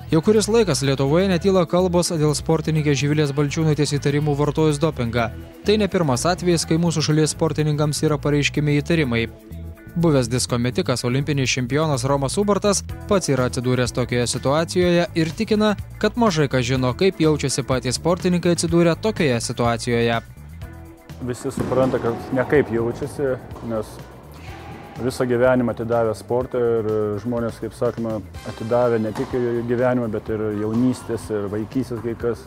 Jau kuris laikas Lietuvoje netyla kalbos dėl sportininkės Živilės Balčiūnaitės įtarimų vartojus dopingą. Tai ne pirmas atvejis, kai mūsų šalies sportininkams yra pareiškiami įtarimai. Buvęs disko metikas, olimpinis čempionas Romas Ubartas pats yra atsidūręs tokioje situacijoje ir tikina, kad mažai kas žino, kaip jaučiasi patys sportininkai atsidūrę tokioje situacijoje. Visi supranta, kad nekaip jaučiasi, nes visą gyvenimą atidavę sportą ir žmonės, kaip sakoma, atidavę ne tik gyvenimą, bet ir jaunystės ir vaikystės kai kas.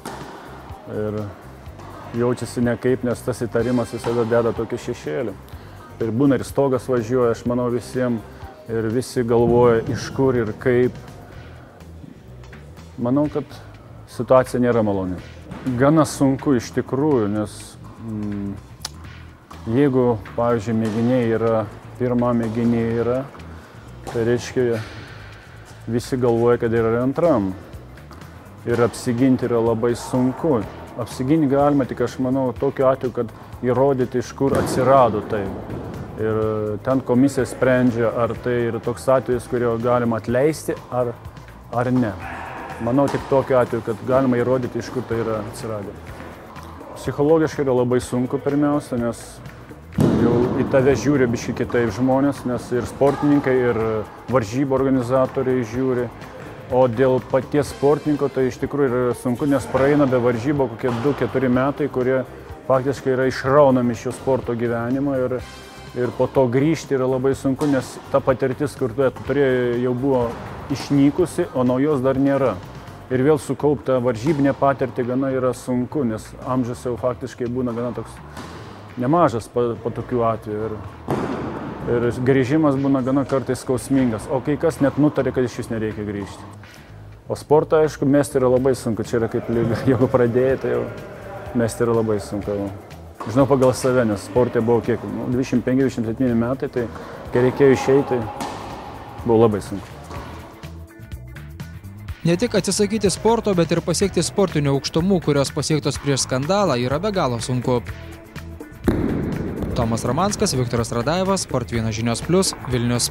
Ir jaučiasi nekaip, nes tas įtarimas visada deda tokį šešėlį. Ir būna ir stogas važiuoja, aš manau visiems, ir visi galvoja iš kur ir kaip. Manau, kad situacija nėra maloni. Gana sunku iš tikrųjų, nes jeigu, pavyzdžiui, mėginiai yra, pirmą mėginiai yra, tai reiškia, visi galvoja, kad yra antram. Ir apsiginti yra labai sunku. Apsiginti galima tik, aš manau, tokiu atveju, kad įrodyti, iš kur atsirado tai. Ir ten komisija sprendžia, ar tai yra toks atvejis, kurio galima atleisti, ar ne. Manau, tik tokiu atveju, kad galima įrodyti, iš kur tai yra atsiradę. Psichologiškai yra labai sunku pirmiausia, nes jau į tave žiūri biškai kitaip žmonės, nes ir sportininkai, ir varžybų organizatoriai žiūri. O dėl paties sportininko tai iš tikrųjų yra sunku, nes praeina be varžybų kokie 2-4 metai, kurie faktiškai yra išraunami iš šio sporto gyvenimo ir po to grįžti yra labai sunku, nes ta patirtis, kur tu turėjai, jau buvo išnykusi, o naujos dar nėra. Ir vėl sukaupta varžybinė patirtį gana yra sunku, nes amžius jau faktiškai būna gana toks nemažas po tokių atvejų. Ir grįžimas būna gana kartais skausmingas, o kai kas net nutarė, kad iš vis nereikia grįžti. O sportą, aišku, mesti yra labai sunku, čia yra kaip lyga, jeigu pradėjai, tai jau mesti yra labai sunku. Žinau pagal save, nes sporte buvo kiek, 25-27 metai, tai kai reikėjo išeiti, buvo labai sunku. Ne tik atsisakyti sporto, bet ir pasiekti sportinių aukštumų, kurios pasiektos prieš skandalą, yra be galo sunku. Tomas Ramanskas, Viktoras Radajevas, Sport 1 žinios +, Vilnius.